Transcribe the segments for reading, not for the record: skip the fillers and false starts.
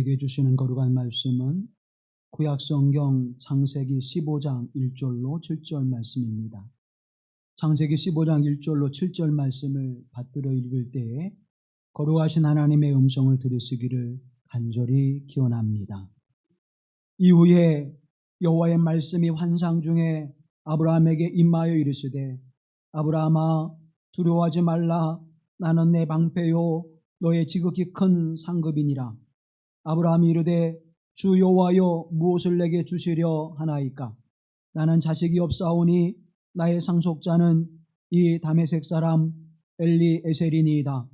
우리에게 주시는 거룩한 말씀은 구약성경 창세기 15장 1절로 7절 말씀입니다. 창세기 15장 1절로 7절 말씀을 받들어 읽을 때에 거룩하신 하나님의 음성을 들으시기를 간절히 기원합니다. 이후에 여호와의 말씀이 환상 중에 아브라함에게 임하여 이르시되, 아브라함아, 두려워하지 말라. 나는 내 방패요 너의 지극히 큰 상급이니라. 아브라함이 이르되, 주 여호와여, 무엇을 내게 주시려 하나이까? 나는 자식이 없사오니 나의 상속자는 이 다메섹 사람 엘리에셀이니이다.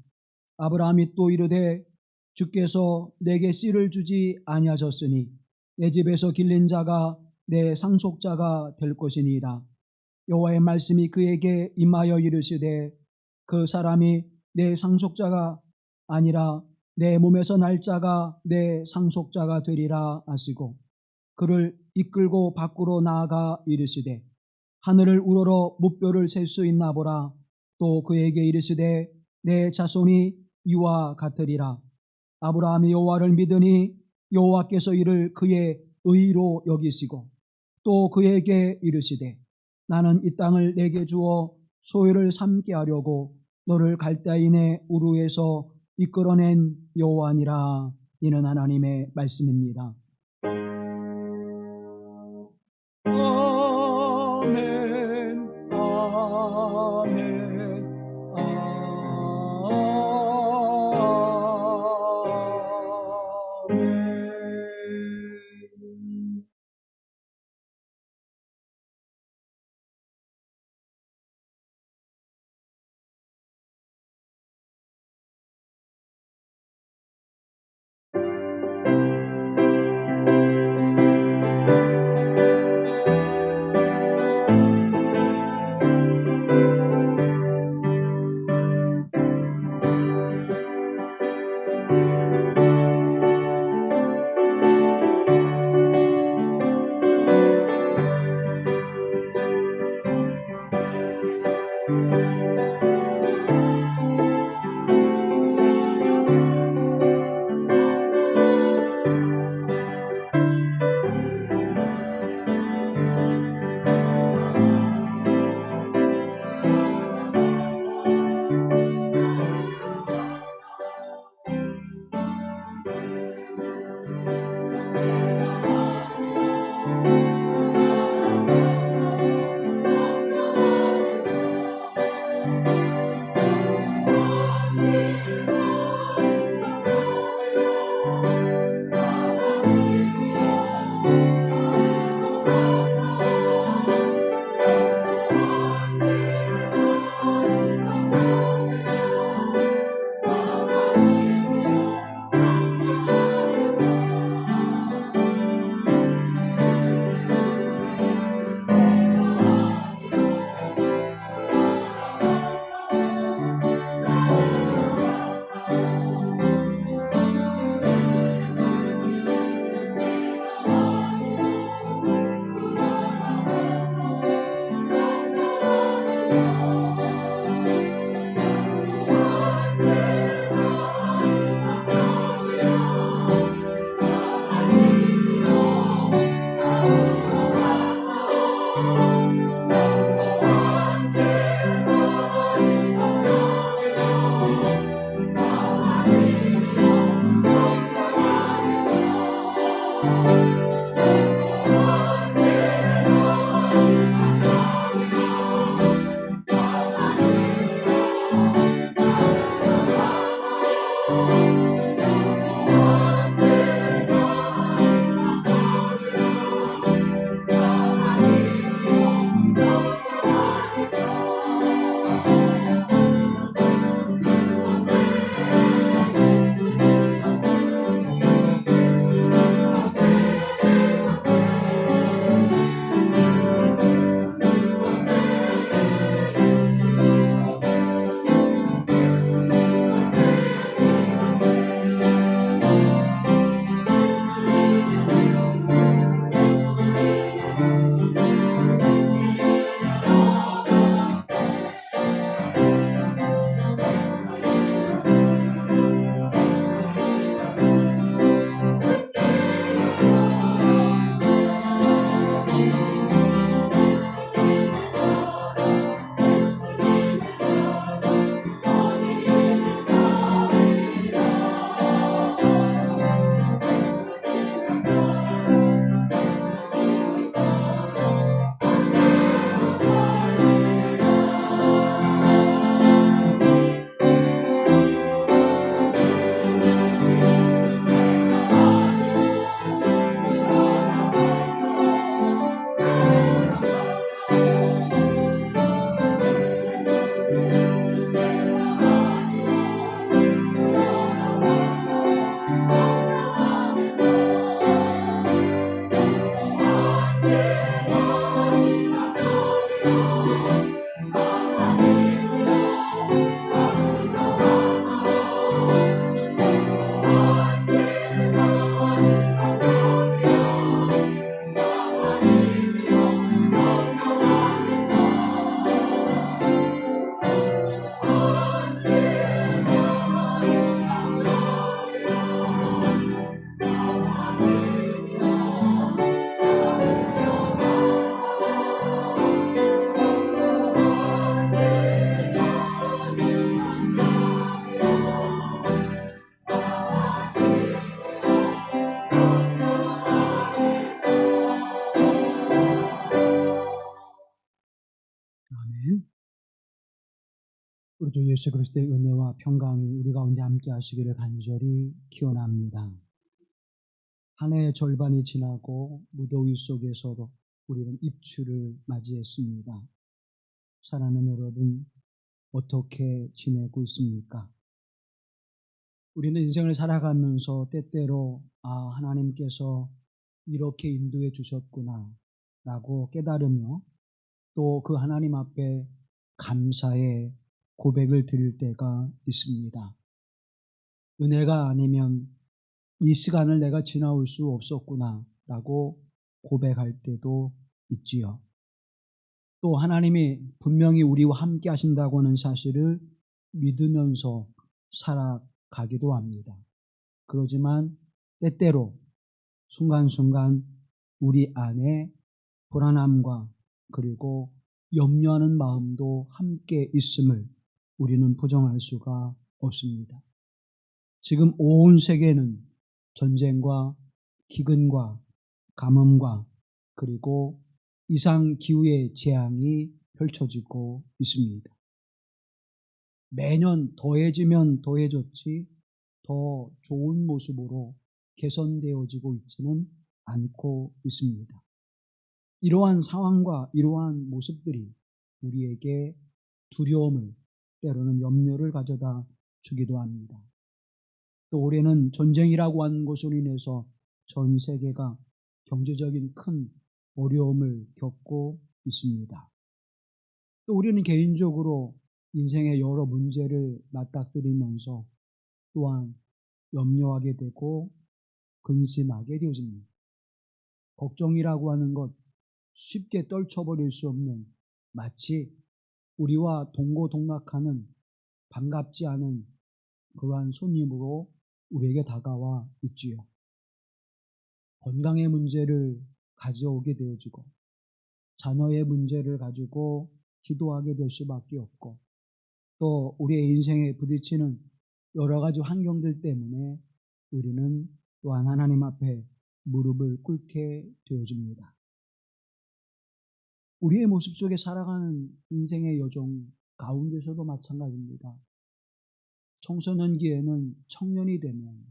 아브라함이 또 이르되, 주께서 내게 씨를 주지 아니하셨으니 내 집에서 길린 자가 내 상속자가 될 것이니이다. 여호와의 말씀이 그에게 임하여 이르시되, 그 사람이 내 상속자가 아니라 내 몸에서 날 자가 내 상속자가 되리라 하시고, 그를 이끌고 밖으로 나아가 이르시되, 하늘을 우러러 무뼈를 셀 수 있나 보라. 또 그에게 이르시되, 내 자손이 이와 같으리라. 아브라함이 여호와를 믿으니 여호와께서 이를 그의 의로 여기시고, 또 그에게 이르시되, 나는 이 땅을 내게 주어 소유를 삼게 하려고 너를 갈대아인의 우르에서 이끌어낸 여호와니라. 이는 하나님의 말씀입니다. 아멘, 아멘, 아멘. 구주 예수 그리스도의 은혜와 평강이 우리 가운데 함께 하시기를 간절히 기원합니다. 한 해의 절반이 지나고 무더위 속에서도 우리는 입추를 맞이했습니다. 사랑하는 여러분, 어떻게 지내고 있습니까? 우리는 인생을 살아가면서 때때로 하나님께서 이렇게 인도해 주셨구나 라고 깨달으며 또 그 하나님 앞에 감사의 고백을 드릴 때가 있습니다. 은혜가 아니면 이 시간을 내가 지나올 수 없었구나 라고 고백할 때도 있지요. 또 하나님이 분명히 우리와 함께 하신다고 하는 사실을 믿으면서 살아가기도 합니다. 그러지만 때때로 순간순간 우리 안에 불안함과 그리고 염려하는 마음도 함께 있음을 우리는 부정할 수가 없습니다. 지금 온 세계는 전쟁과 기근과 가뭄과 그리고 이상기후의 재앙이 펼쳐지고 있습니다. 매년 더해지면 더해졌지 더 좋은 모습으로 개선되어지고 있지는 않고 있습니다. 이러한 상황과 이러한 모습들이 우리에게 두려움을 때로는 염려를 가져다 주기도 합니다. 또 올해는 전쟁이라고 하는 것으로 인해서 전 세계가 경제적인 큰 어려움을 겪고 있습니다. 또 우리는 개인적으로 인생의 여러 문제를 맞닥뜨리면서 또한 염려하게 되고 근심하게 되어집니다. 걱정이라고 하는 것 쉽게 떨쳐버릴 수 없는 마치 우리와 동고동락하는 반갑지 않은 그러한 손님으로 우리에게 다가와 있지요. 건강의 문제를 가져오게 되어지고 자녀의 문제를 가지고 기도하게 될 수밖에 없고 또 우리의 인생에 부딪히는 여러 가지 환경들 때문에 우리는 또한 하나님 앞에 무릎을 꿇게 되어집니다. 우리의 모습 속에 살아가는 인생의 여정 가운데서도 마찬가지입니다. 청소년기에는 청년이 되면,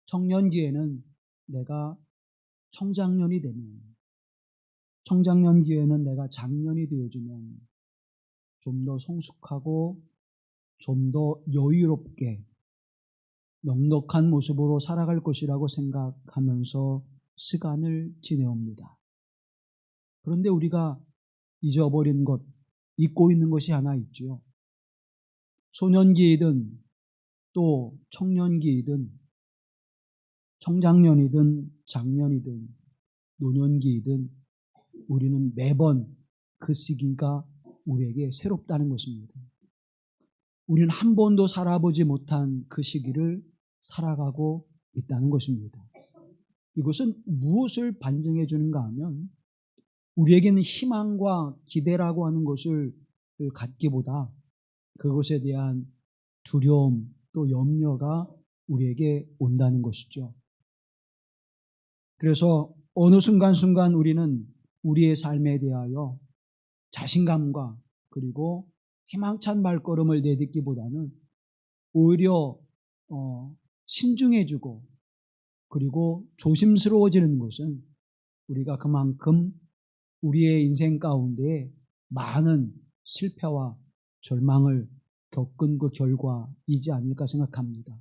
청년기에는 내가 청장년이 되면, 청장년기에는 내가 장년이 되어주면 좀 더 성숙하고 좀 더 여유롭게 넉넉한 모습으로 살아갈 것이라고 생각하면서 시간을 지내옵니다. 그런데 우리가 잊어버린 것, 잊고 있는 것이 하나 있죠. 소년기이든 또 청년기이든 청장년이든 장년이든 노년기이든 우리는 매번 그 시기가 우리에게 새롭다는 것입니다. 우리는 한 번도 살아보지 못한 그 시기를 살아가고 있다는 것입니다. 이것은 무엇을 반증해 주는가 하면 우리에게는 희망과 기대라고 하는 것을 갖기보다 그것에 대한 두려움 또 염려가 우리에게 온다는 것이죠. 그래서 어느 순간순간 우리는 우리의 삶에 대하여 자신감과 그리고 희망찬 발걸음을 내딛기보다는 오히려 신중해지고 그리고 조심스러워지는 것은 우리가 그만큼 우리의 인생 가운데 많은 실패와 절망을 겪은 그 결과이지 않을까 생각합니다.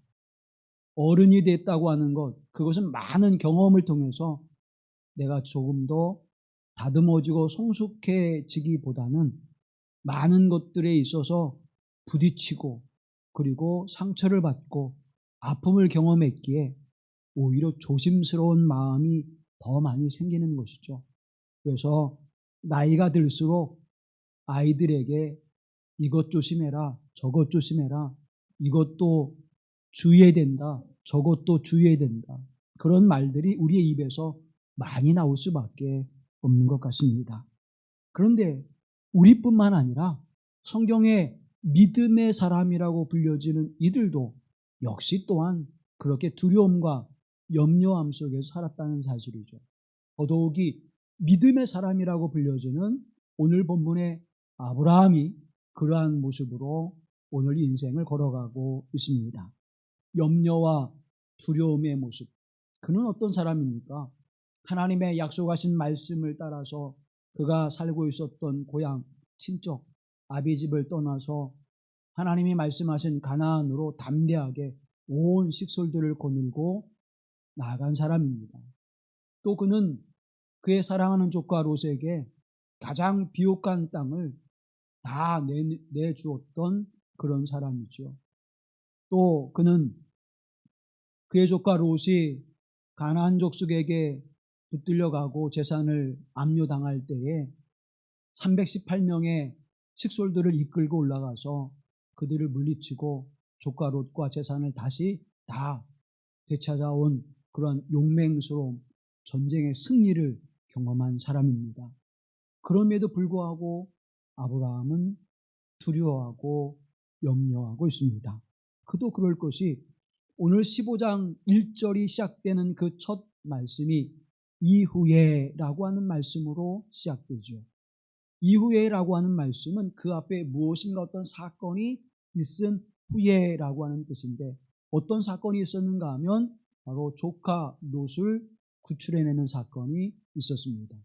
어른이 됐다고 하는 것, 그것은 많은 경험을 통해서 내가 조금 더 다듬어지고 성숙해지기보다는 많은 것들에 있어서 부딪히고 그리고 상처를 받고 아픔을 경험했기에 오히려 조심스러운 마음이 더 많이 생기는 것이죠. 그래서 나이가 들수록 아이들에게 이것 조심해라, 저것 조심해라, 이것도 주의해야 된다, 저것도 주의해야 된다. 그런 말들이 우리의 입에서 많이 나올 수밖에 없는 것 같습니다. 그런데 우리뿐만 아니라 성경의 믿음의 사람이라고 불려지는 이들도 역시 또한 그렇게 두려움과 염려함 속에서 살았다는 사실이죠. 더더욱이 믿음의 사람이라고 불려지는 오늘 본문의 아브라함이 그러한 모습으로 오늘 인생을 걸어가고 있습니다. 염려와 두려움의 모습. 그는 어떤 사람입니까? 하나님의 약속하신 말씀을 따라서 그가 살고 있었던 고향, 친척, 아비집을 떠나서 하나님이 말씀하신 가나안으로 담대하게 온 식솔들을 거닐고 나아간 사람입니다. 또 그는 그의 사랑하는 조카 롯에게 가장 비옥한 땅을 다 내주었던 그런 사람이죠. 또 그는 그의 조카 롯이 가나안 족속에게 붙들려가고 재산을 압류당할 때에 318명의 식솔들을 이끌고 올라가서 그들을 물리치고 조카 롯과 재산을 다시 다 되찾아온 그런 용맹스러운 전쟁의 승리를 경험한 사람입니다. 그럼에도 불구하고 아브라함은 두려워하고 염려하고 있습니다. 그도 그럴 것이 오늘 15장 1절이 시작되는 그 첫 말씀이 이후에라고 하는 말씀으로 시작되죠. 이후에라고 하는 말씀은 그 앞에 무엇인가 어떤 사건이 있은 후에라고 하는 뜻인데, 어떤 사건이 있었는가 하면 바로 조카 롯을 구출해내는 사건이 있었습니다.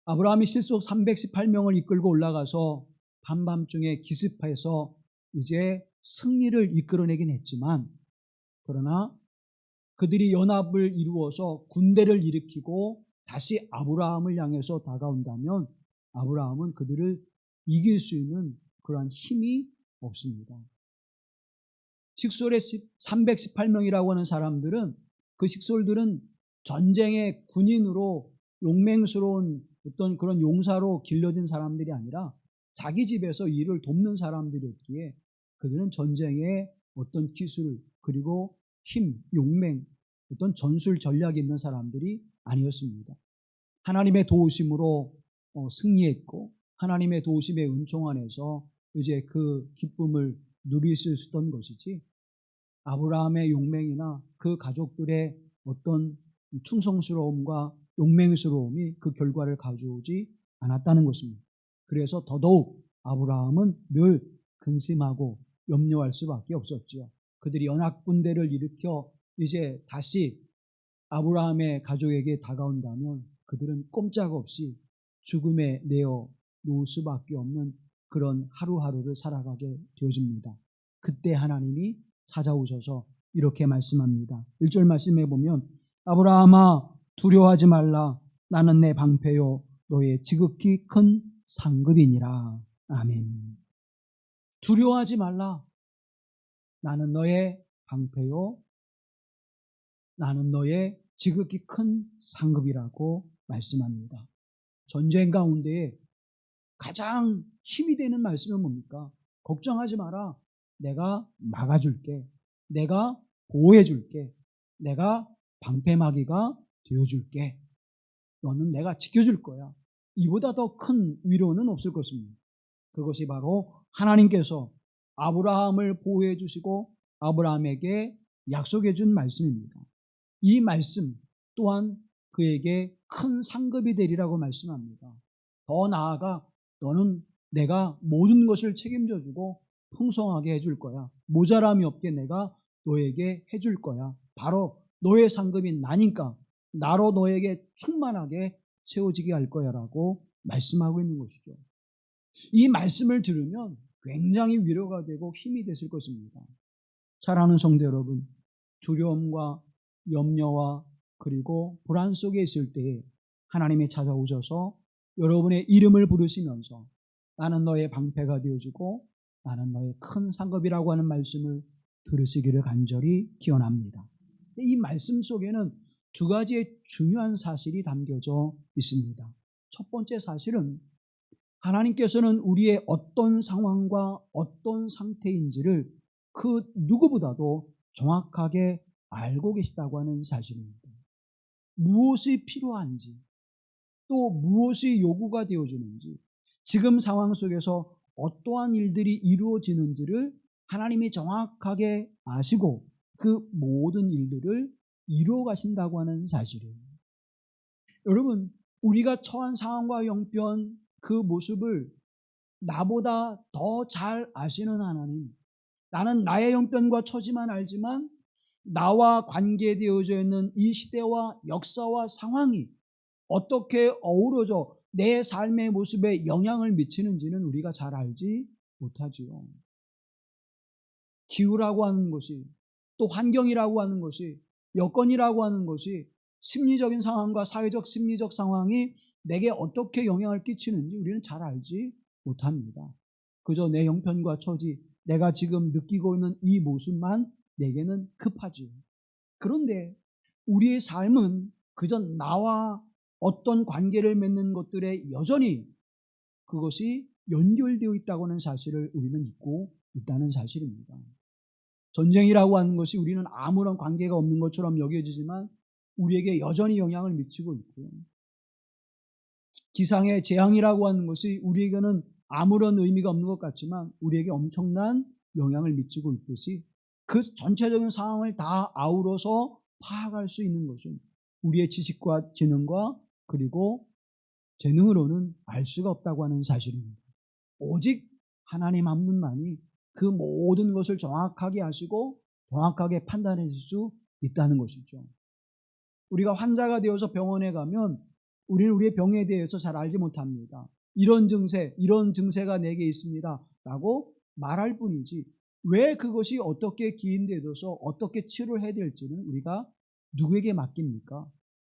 아브라함이 실속 318명을 이끌고 올라가서 밤밤중에 기습해서 이제 승리를 이끌어내긴 했지만, 그러나 그들이 연합을 이루어서 군대를 일으키고 다시 아브라함을 향해서 다가온다면 아브라함은 그들을 이길 수 있는 그러한 힘이 없습니다. 식솔의 318명이라고 하는 사람들은, 그 식솔들은 전쟁의 군인으로 용맹스러운 어떤 그런 용사로 길러진 사람들이 아니라 자기 집에서 일을 돕는 사람들이었기에 그들은 전쟁의 어떤 기술 그리고 힘, 용맹, 어떤 전술 전략이 있는 사람들이 아니었습니다. 하나님의 도우심으로 승리했고 하나님의 도우심의 은총 안에서 이제 그 기쁨을 누릴 수 있었던 것이지, 아브라함의 용맹이나 그 가족들의 어떤 충성스러움과 용맹스러움이 그 결과를 가져오지 않았다는 것입니다. 그래서 더더욱 아브라함은 늘 근심하고 염려할 수밖에 없었죠. 그들이 연합군대를 일으켜 이제 다시 아브라함의 가족에게 다가온다면 그들은 꼼짝없이 죽음에 내어 놓을 수밖에 없는 그런 하루하루를 살아가게 되어집니다. 그때 하나님이 찾아오셔서 이렇게 말씀합니다. 1절 말씀에 보면 아브라함아 두려워하지 말라. 나는 내 방패요 너의 지극히 큰 상급이니라. 아멘. 두려워하지 말라. 나는 너의 방패요 나는 너의 지극히 큰 상급이라고 말씀합니다. 전쟁 가운데 가장 힘이 되는 말씀은 뭡니까? 걱정하지 마라. 내가 막아줄게. 내가 보호해줄게. 내가 방패막이가 되어줄게. 너는 내가 지켜줄 거야. 이보다 더 큰 위로는 없을 것입니다. 그것이 바로 하나님께서 아브라함을 보호해 주시고 아브라함에게 약속해 준 말씀입니다. 이 말씀 또한 그에게 큰 상급이 되리라고 말씀합니다. 더 나아가 너는 내가 모든 것을 책임져 주고 풍성하게 해줄 거야. 모자람이 없게 내가 너에게 해줄 거야. 바로 너의 상급인 나니까 나로 너에게 충만하게 채워지게 할 거야 라고 말씀하고 있는 것이죠. 이 말씀을 들으면 굉장히 위로가 되고 힘이 됐을 것입니다. 사랑하는 성도 여러분, 두려움과 염려와 그리고 불안 속에 있을 때에 하나님이 찾아오셔서 여러분의 이름을 부르시면서 나는 너의 방패가 되어주고 나는 너의 큰 상급이라고 하는 말씀을 들으시기를 간절히 기원합니다. 이 말씀 속에는 두 가지의 중요한 사실이 담겨져 있습니다. 첫 번째 사실은 하나님께서는 우리의 어떤 상황과 어떤 상태인지를 그 누구보다도 정확하게 알고 계시다고 하는 사실입니다. 무엇이 필요한지, 또 무엇이 요구가 되어지는지, 지금 상황 속에서 어떠한 일들이 이루어지는지를 하나님이 정확하게 아시고 그 모든 일들을 이루어 가신다고 하는 사실이에요. 여러분, 우리가 처한 상황과 형편 그 모습을 나보다 더 잘 아시는 하나님, 나는 나의 형편과 처지만 알지만 나와 관계되어져 있는 이 시대와 역사와 상황이 어떻게 어우러져 내 삶의 모습에 영향을 미치는지는 우리가 잘 알지 못하지요. 기후라고 하는 것이, 또 환경이라고 하는 것이, 여건이라고 하는 것이, 심리적인 상황과 사회적 심리적 상황이 내게 어떻게 영향을 끼치는지 우리는 잘 알지 못합니다. 그저 내 형편과 처지, 내가 지금 느끼고 있는 이 모습만 내게는 급하지요. 그런데 우리의 삶은 그저 나와 어떤 관계를 맺는 것들에 여전히 그것이 연결되어 있다고 하는 사실을 우리는 잊고 있다는 사실입니다. 전쟁이라고 하는 것이 우리는 아무런 관계가 없는 것처럼 여겨지지만 우리에게 여전히 영향을 미치고 있고요. 기상의 재앙이라고 하는 것이 우리에게는 아무런 의미가 없는 것 같지만 우리에게 엄청난 영향을 미치고 있듯이 그 전체적인 상황을 다 아우러서 파악할 수 있는 것은 우리의 지식과 지능과 그리고 재능으로는 알 수가 없다고 하는 사실입니다. 오직 하나님 한 분만이 그 모든 것을 정확하게 하시고 정확하게 판단해 줄 수 있다는 것이죠. 우리가 환자가 되어서 병원에 가면 우리는 우리의 병에 대해서 잘 알지 못합니다. 이런 증세가 내게 있습니다 라고 말할 뿐이지 왜 그것이 어떻게 기인되어서 어떻게 치료를 해야 될지는 우리가 누구에게 맡깁니까?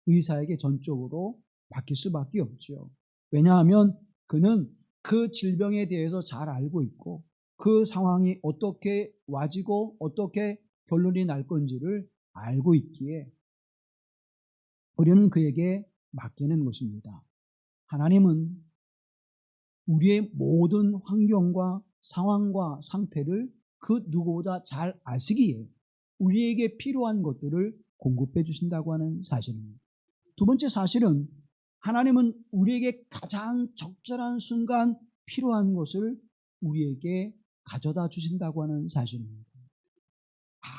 의사에게 전적으로 맡길 수밖에 없죠. 왜냐하면 그는 그 질병에 대해서 잘 알고 있고 그 상황이 어떻게 와지고 어떻게 결론이 날 건지를 알고 있기에 우리는 그에게 맡기는 것입니다. 하나님은 우리의 모든 환경과 상황과 상태를 그 누구보다 잘 아시기에 우리에게 필요한 것들을 공급해 주신다고 하는 사실입니다. 두 번째 사실은 하나님은 우리에게 가장 적절한 순간 필요한 것을 우리에게 가져다 주신다고 하는 사실입니다.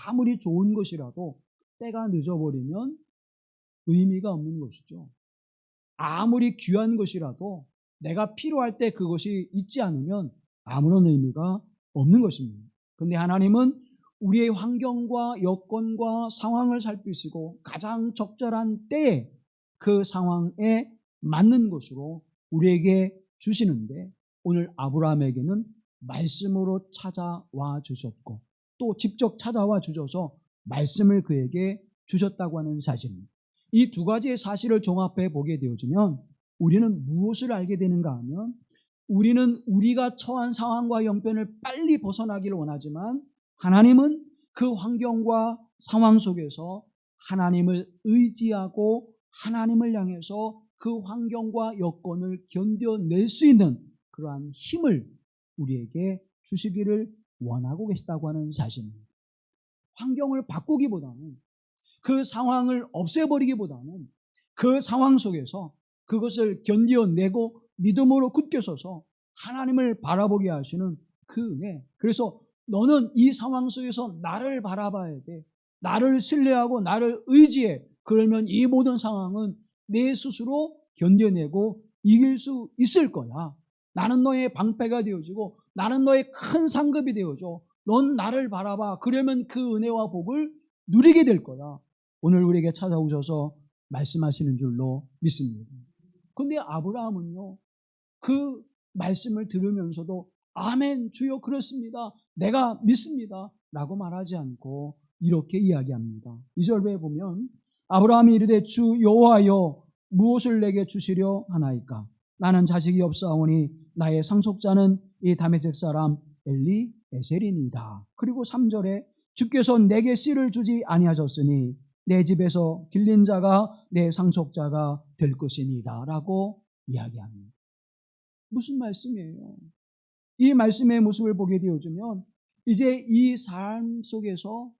아무리 좋은 것이라도 때가 늦어버리면 의미가 없는 것이죠. 아무리 귀한 것이라도 내가 필요할 때 그것이 있지 않으면 아무런 의미가 없는 것입니다. 그런데 하나님은 우리의 환경과 여건과 상황을 살피시고 가장 적절한 때에 그 상황에 맞는 것으로 우리에게 주시는데 오늘 아브라함에게는 말씀으로 찾아와 주셨고 또 직접 찾아와 주셔서 말씀을 그에게 주셨다고 하는 사실입니다. 이 두 가지의 사실을 종합해 보게 되어지면 우리는 무엇을 알게 되는가 하면 우리는 우리가 처한 상황과 형편을 빨리 벗어나기를 원하지만 하나님은 그 환경과 상황 속에서 하나님을 의지하고 하나님을 향해서 그 환경과 여건을 견뎌낼 수 있는 그러한 힘을 우리에게 주시기를 원하고 계시다고 하는 사실입니다. 환경을 바꾸기보다는 그 상황을 없애버리기보다는 그 상황 속에서 그것을 견뎌내고 믿음으로 굳게 서서 하나님을 바라보게 하시는 그 은혜. 그래서 너는 이 상황 속에서 나를 바라봐야 돼. 나를 신뢰하고 나를 의지해. 그러면 이 모든 상황은 내 스스로 견뎌내고 이길 수 있을 거야. 나는 너의 방패가 되어지고 나는 너의 큰 상급이 되어줘. 넌 나를 바라봐. 그러면 그 은혜와 복을 누리게 될 거야. 오늘 우리에게 찾아오셔서 말씀하시는 줄로 믿습니다. 그런데 아브라함은요, 그 말씀을 들으면서도 아멘 주여 그렇습니다. 내가 믿습니다. 라고 말하지 않고 이렇게 이야기합니다. 2절에 보면 아브라함이 이르되 주 여호와여 무엇을 내게 주시려 하나이까? 나는 자식이 없사오니 나의 상속자는 이 다메섹 사람 엘리에셀이니이다. 그리고 3절에 주께서 내게 씨를 주지 아니하셨으니 내 집에서 길린 자가 내 상속자가 될 것이니이다 라고 이야기합니다. 무슨 말씀이에요? 이 말씀의 모습을 보게 되어주면 이제 이 삶 속에서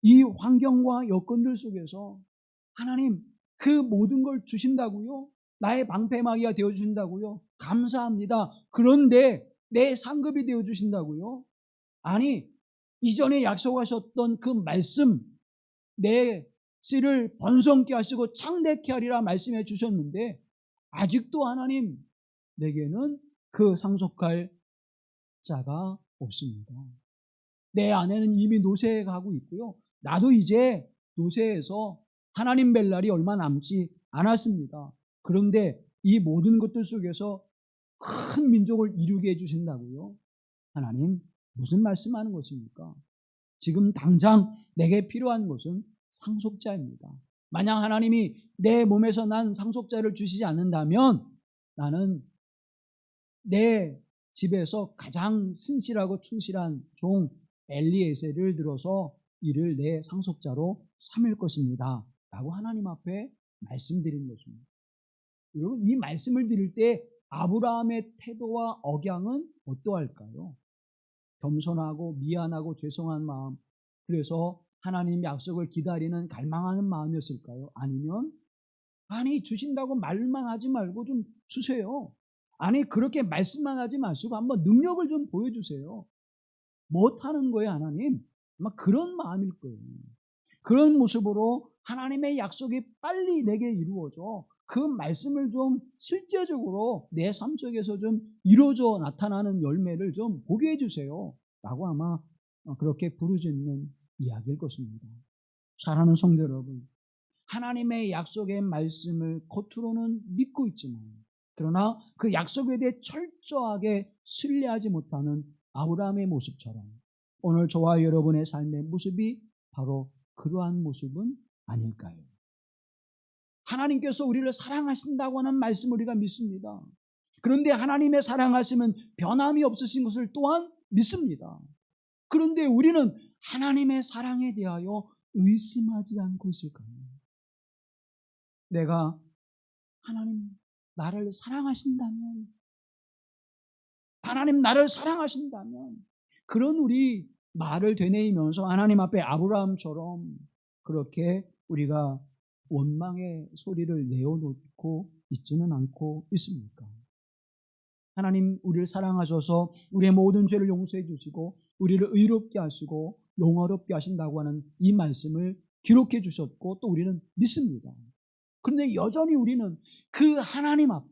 이 환경과 여건들 속에서 하나님 그 모든 걸 주신다고요? 나의 방패막이가 되어주신다고요? 감사합니다. 그런데 내 상급이 되어주신다고요? 아니 이전에 약속하셨던 그 말씀 내 씨를 번성케 하시고 창대케 하리라 말씀해 주셨는데 아직도 하나님 내게는 그 상속할 자가 없습니다. 내 아내는 이미 노쇠해 가고 있고요. 나도 이제 노쇠해서 하나님 뵐 날이 얼마 남지 않았습니다. 그런데 이 모든 것들 속에서 큰 민족을 이루게 해주신다고요? 하나님, 무슨 말씀하는 것입니까? 지금 당장 내게 필요한 것은 상속자입니다. 만약 하나님이 내 몸에서 난 상속자를 주시지 않는다면 나는 내 집에서 가장 신실하고 충실한 종 엘리에셀을 들어서 이를 내 상속자로 삼을 것입니다. 라고 하나님 앞에 말씀드린 것입니다. 여러분, 이 말씀을 드릴 때 아브라함의 태도와 억양은 어떠할까요? 겸손하고 미안하고 죄송한 마음, 그래서 하나님 약속을 기다리는 갈망하는 마음이었을까요? 아니면 아니 주신다고 말만 하지 말고 좀 주세요. 아니 그렇게 말씀만 하지 마시고 한번 능력을 좀 보여주세요. 못하는 거예요 하나님? 아마 그런 마음일 거예요. 그런 모습으로 하나님의 약속이 빨리 내게 이루어져 그 말씀을 좀 실제적으로 내 삶 속에서 좀 이루어져 나타나는 열매를 좀 보게 해주세요 라고 아마 그렇게 부르짖는 이야기일 것입니다. 사랑하는 성도 여러분, 하나님의 약속의 말씀을 겉으로는 믿고 있지만 그러나 그 약속에 대해 철저하게 신뢰하지 못하는 아브라함의 모습처럼 오늘 저와 여러분의 삶의 모습이 바로 그러한 모습은 아닐까요? 하나님께서 우리를 사랑하신다고 하는 말씀을 우리가 믿습니다. 그런데 하나님의 사랑하심은 변함이 없으신 것을 또한 믿습니다. 그런데 우리는 하나님의 사랑에 대하여 의심하지 않고 있을까요? 내가 하나님 나를 사랑하신다면, 하나님 나를 사랑하신다면 그런 우리 말을 되뇌이면서 하나님 앞에 아브라함처럼 그렇게 우리가 원망의 소리를 내어놓고 있지는 않고 있습니까? 하나님 우리를 사랑하셔서 우리의 모든 죄를 용서해 주시고 우리를 의롭게 하시고 영화롭게 하신다고 하는 이 말씀을 기록해 주셨고 또 우리는 믿습니다. 그런데 여전히 우리는 그 하나님 앞에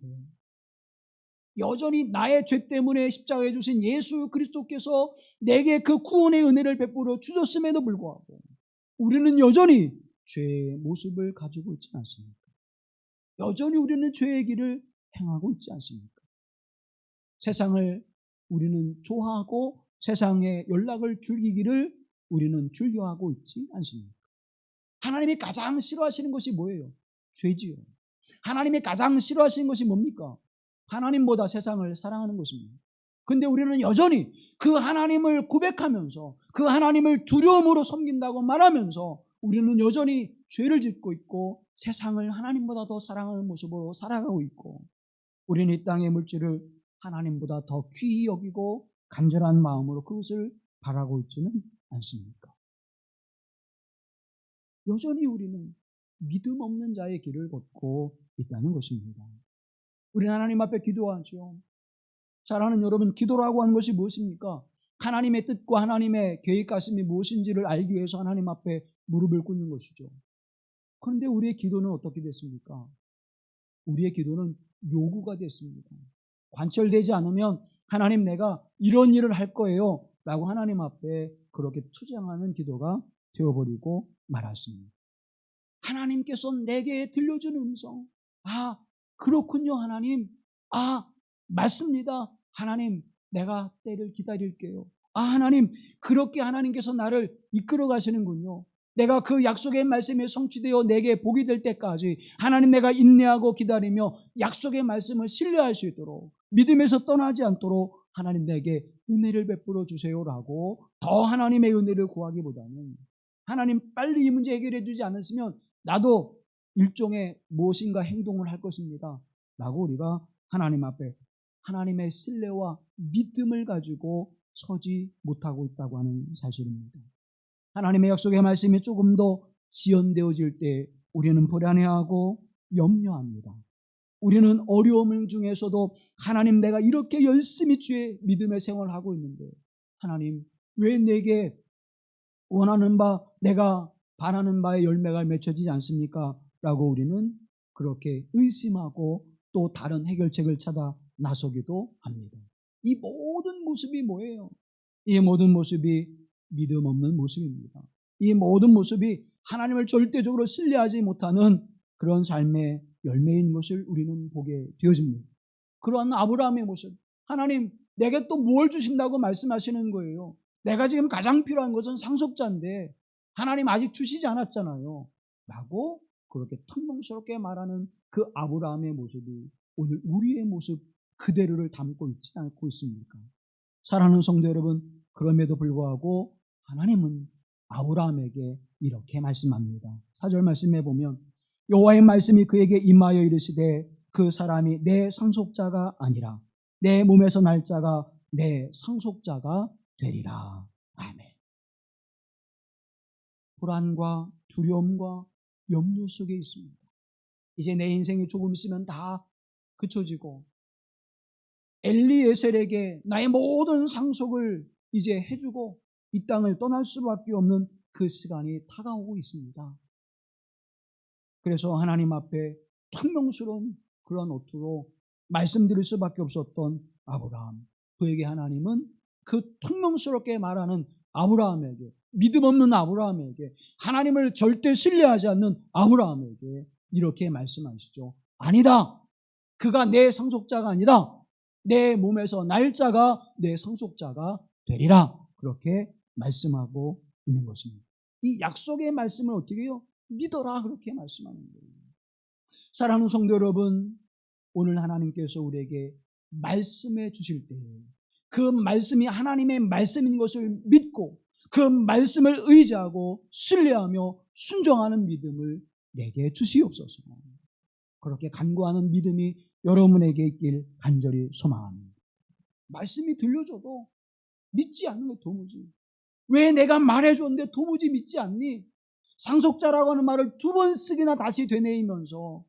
여전히 나의 죄 때문에 십자가에 주신 예수 그리스도께서 내게 그 구원의 은혜를 베풀어 주셨음에도 불구하고 우리는 여전히 죄의 모습을 가지고 있지 않습니까? 여전히 우리는 죄의 길을 행하고 있지 않습니까? 세상을 우리는 좋아하고 세상에 연락을 즐기기를 우리는 즐겨하고 있지 않습니까? 하나님이 가장 싫어하시는 것이 뭐예요? 죄지요. 하나님이 가장 싫어하시는 것이 뭡니까? 하나님보다 세상을 사랑하는 것입니다. 근데 우리는 여전히 그 하나님을 고백하면서 그 하나님을 두려움으로 섬긴다고 말하면서 우리는 여전히 죄를 짓고 있고 세상을 하나님보다 더 사랑하는 모습으로 살아가고 있고 우리는 이 땅의 물질을 하나님보다 더 귀히 여기고 간절한 마음으로 그것을 바라고 있지는 않습니까? 여전히 우리는 믿음 없는 자의 길을 걷고 있다는 것입니다. 우리는 하나님 앞에 기도하죠. 사랑하는 여러분, 기도라고 하는 것이 무엇입니까? 하나님의 뜻과 하나님의 계획 가슴이 무엇인지를 알기 위해서 하나님 앞에 무릎을 꿇는 것이죠. 그런데 우리의 기도는 어떻게 됐습니까? 우리의 기도는 요구가 됐습니다. 관철되지 않으면 하나님 내가 이런 일을 할 거예요 라고 하나님 앞에 그렇게 투정하는 기도가 되어버리고 말았습니다. 하나님께서 내게 들려준 음성, 아 그렇군요 하나님, 아 맞습니다 하나님, 내가 때를 기다릴게요. 아 하나님, 그렇게 하나님께서 나를 이끌어 가시는군요. 내가 그 약속의 말씀이 성취되어 내게 복이 될 때까지 하나님 내가 인내하고 기다리며 약속의 말씀을 신뢰할 수 있도록 믿음에서 떠나지 않도록 하나님 내게 은혜를 베풀어 주세요라고 더 하나님의 은혜를 구하기보다는 하나님 빨리 이 문제 해결해 주지 않으시면 나도 일종의 무엇인가 행동을 할 것입니다 라고 우리가 하나님 앞에 하나님의 신뢰와 믿음을 가지고 서지 못하고 있다고 하는 사실입니다. 하나님의 약속의 말씀이 조금 더 지연되어질 때 우리는 불안해하고 염려합니다. 우리는 어려움 중에서도 하나님 내가 이렇게 열심히 주의 믿음의 생활을 하고 있는데 하나님 왜 내게 원하는 바 내가 바라는 바의 열매가 맺혀지지 않습니까? 라고 우리는 그렇게 의심하고 또 다른 해결책을 찾아 나서기도 합니다. 이 모든 모습이 뭐예요? 이 모든 모습이 믿음 없는 모습입니다. 이 모든 모습이 하나님을 절대적으로 신뢰하지 못하는 그런 삶의 열매인 것을 우리는 보게 되어집니다. 그러한 아브라함의 모습, 하나님 내게 또 뭘 주신다고 말씀하시는 거예요. 내가 지금 가장 필요한 것은 상속자인데 하나님 아직 주시지 않았잖아요 라고 그렇게 퉁명스럽게 말하는 그 아브라함의 모습이 오늘 우리의 모습 그대로를 담고 있지 않고 있습니까? 사랑하는 성도 여러분, 그럼에도 불구하고 하나님은 아브라함에게 이렇게 말씀합니다. 4절 말씀해 보면 여호와의 말씀이 그에게 임하여 이르시되 그 사람이 내 상속자가 아니라 내 몸에서 날 자가 내 상속자가 되리라. 아멘. 불안과 두려움과 염려 속에 있습니다. 이제 내 인생이 조금 있으면 다 그쳐지고 엘리에셀에게 나의 모든 상속을 이제 해주고 이 땅을 떠날 수밖에 없는 그 시간이 다가오고 있습니다. 그래서 하나님 앞에 퉁명스러운 그런 어투로 말씀드릴 수밖에 없었던 아브라함, 그에게 하나님은 그 퉁명스럽게 말하는 아브라함에게, 믿음 없는 아브라함에게, 하나님을 절대 신뢰하지 않는 아브라함에게 이렇게 말씀하시죠. 아니다. 그가 내 상속자가 아니다. 내 몸에서 날 자가 내 상속자가 되리라. 그렇게 말씀하고 있는 것입니다. 이 약속의 말씀을 어떻게 해요? 믿어라. 그렇게 말씀하는 거예요. 사랑하는 성도 여러분, 오늘 하나님께서 우리에게 말씀해 주실 때 그 말씀이 하나님의 말씀인 것을 믿고 그 말씀을 의지하고 신뢰하며 순종하는 믿음을 내게 주시옵소서. 그렇게 간구하는 믿음이 여러분에게 있길 간절히 소망합니다. 말씀이 들려줘도 믿지 않는 거 도무지. 왜 내가 말해줬는데 도무지 믿지 않니? 상속자라고 하는 말을 2번 쓰기나 다시 되뇌이면서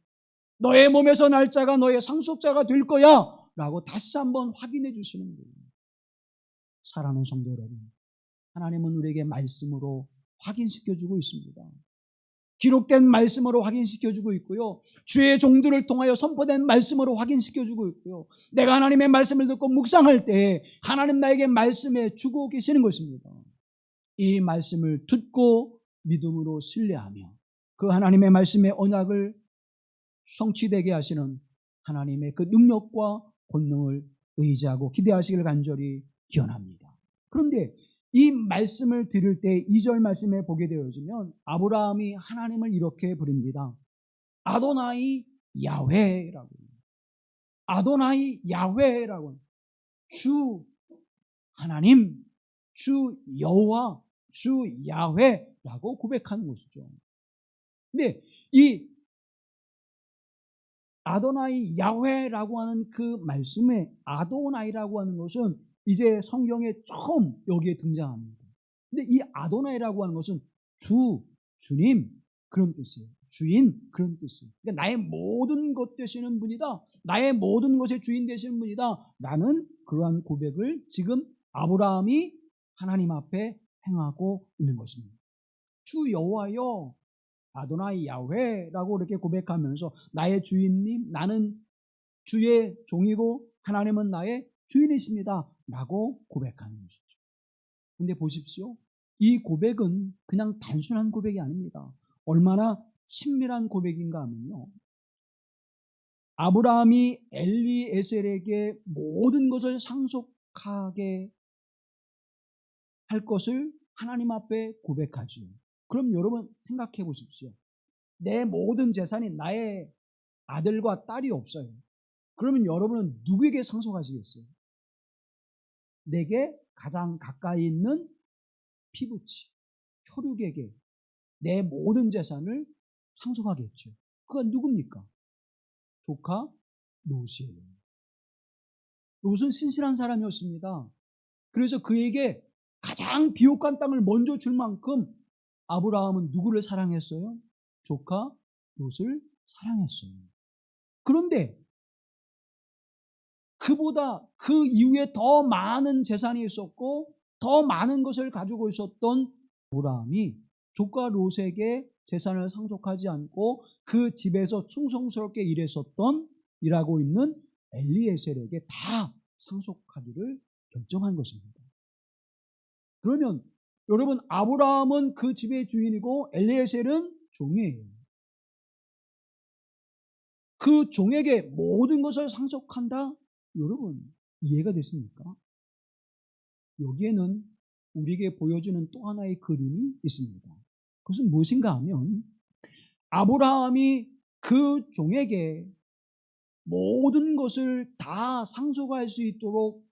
너의 몸에서 날 자가 너의 상속자가 될 거야 라고 다시 한번 확인해 주시는 거예요. 사랑하는 성도 여러분, 하나님은 우리에게 말씀으로 확인시켜주고 있습니다. 기록된 말씀으로 확인시켜주고 있고요. 주의 종들을 통하여 선포된 말씀으로 확인시켜주고 있고요. 내가 하나님의 말씀을 듣고 묵상할 때 하나님 나에게 말씀해 주고 계시는 것입니다. 이 말씀을 듣고 믿음으로 신뢰하며 그 하나님의 말씀의 언약을 성취되게 하시는 하나님의 그 능력과 권능을 의지하고 기대하시길 간절히 기원합니다. 그런데 이 말씀을 들을 때 2절 말씀에 보게 되어지면 아브라함이 하나님을 이렇게 부릅니다. 아도나이 야훼라고. 아도나이 야훼라고. 주 하나님, 주 여호와, 주 야훼라고 고백하는 것이죠. 근데 이 아도나이 야훼라고 하는 그 말씀에 아도나이라고 하는 것은 이제 성경에 처음 여기에 등장합니다. 근데 이 아도나이라고 하는 것은 주, 주님 그런 뜻이에요. 주인 그런 뜻이에요. 그러니까 나의 모든 것 되시는 분이다. 나의 모든 것의 주인 되시는 분이다. 라는 그러한 고백을 지금 아브라함이 하나님 앞에 행하고 있는 것입니다. 주 여호와여 아도나이 야훼라고 이렇게 고백하면서 나의 주인님, 나는 주의 종이고 하나님은 나의 주인이십니다 라고 고백하는 것이죠. 근데 보십시오. 이 고백은 그냥 단순한 고백이 아닙니다. 얼마나 친밀한 고백인가 하면요. 아브라함이 엘리에셀에게 모든 것을 상속하게 할 것을 하나님 앞에 고백하죠. 그럼 여러분 생각해 보십시오. 내 모든 재산이 나의 아들과 딸이 없어요. 그러면 여러분은 누구에게 상속하시겠어요? 내게 가장 가까이 있는 피부치, 혈육에게 내 모든 재산을 상속하겠죠. 그건 누굽니까? 조카 롯이에요. 롯은 신실한 사람이었습니다. 그래서 그에게 가장 비옥한 땅을 먼저 줄 만큼 아브라함은 누구를 사랑했어요? 조카 롯을 사랑했어요. 그런데 그보다 그 이후에 더 많은 재산이 있었고 더 많은 것을 가지고 있었던 아브라함이 조카 롯에게 재산을 상속하지 않고 그 집에서 충성스럽게 일하고 있는 엘리에셀에게 다 상속하기를 결정한 것입니다. 그러면 여러분, 아브라함은 그 집의 주인이고 엘리에셀은 종이에요. 그 종에게 모든 것을 상속한다? 여러분, 이해가 됐습니까? 여기에는 우리에게 보여주는 또 하나의 그림이 있습니다. 그것은 무엇인가 하면 아브라함이 그 종에게 모든 것을 다 상속할 수 있도록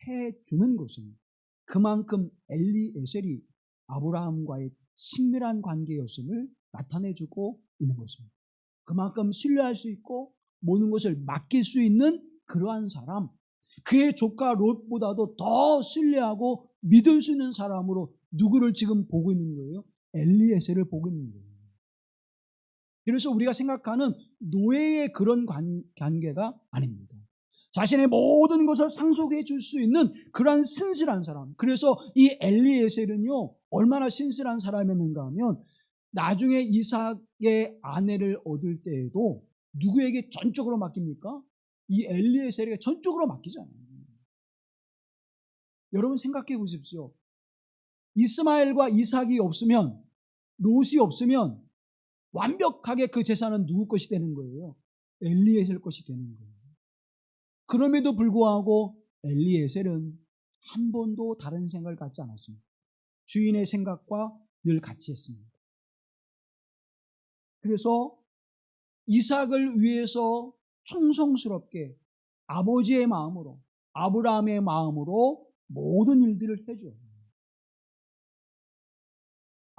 해주는 것은 그만큼 엘리에셀이 아브라함과의 친밀한 관계였음을 나타내주고 있는 것입니다. 그만큼 신뢰할 수 있고 모든 것을 맡길 수 있는 그러한 사람, 그의 조카 롯보다도 더 신뢰하고 믿을 수 있는 사람으로 누구를 지금 보고 있는 거예요? 엘리에셀을 보고 있는 거예요. 그래서 우리가 생각하는 노예의 그런 관계가 아닙니다. 자신의 모든 것을 상속해 줄 수 있는 그러한 신실한 사람. 그래서 이 엘리에셀은요, 얼마나 신실한 사람이었는가 하면 나중에 이삭의 아내를 얻을 때에도 누구에게 전적으로 맡깁니까? 이 엘리에셀에게 전적으로 맡기잖아요. 여러분 생각해 보십시오. 이스마엘과 이삭이 없으면, 롯이 없으면 완벽하게 그 재산은 누구 것이 되는 거예요? 엘리에셀 것이 되는 거예요. 그럼에도 불구하고 엘리에셀은 한 번도 다른 생각을 갖지 않았습니다. 주인의 생각과 늘 같이 했습니다. 그래서 이삭을 위해서 충성스럽게 아버지의 마음으로, 아브라함의 마음으로 모든 일들을 해줘요.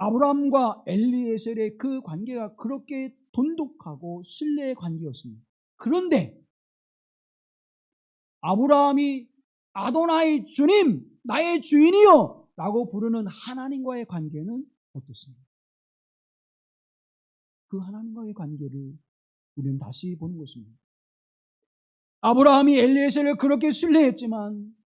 아브라함과 엘리에셀의 그 관계가 그렇게 돈독하고 신뢰의 관계였습니다. 그런데 아브라함이 아도나이 주님, 나의 주인이요 라고 부르는 하나님과의 관계는 어떻습니까? 그 하나님과의 관계를 우리는 다시 보는 것입니다. 아브라함이 엘리에셀을 그렇게 신뢰했지만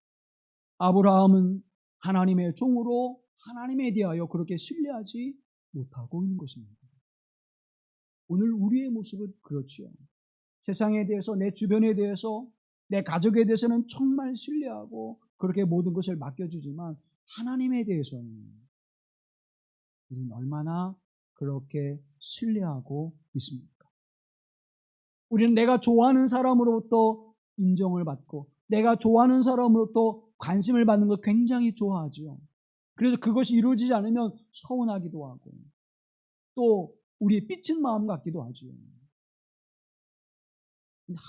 아브라함은 하나님의 종으로 하나님에 대하여 그렇게 신뢰하지 못하고 있는 것입니다. 오늘 우리의 모습은 그렇지요. 세상에 대해서, 내 주변에 대해서, 내 가족에 대해서는 정말 신뢰하고 그렇게 모든 것을 맡겨주지만 하나님에 대해서는 우리는 얼마나 그렇게 신뢰하고 있습니까? 우리는 내가 좋아하는 사람으로부터 인정을 받고 내가 좋아하는 사람으로부터 관심을 받는 걸 굉장히 좋아하죠. 그래서 그것이 이루어지지 않으면 서운하기도 하고 또 우리의 삐친 마음 같기도 하죠. 근데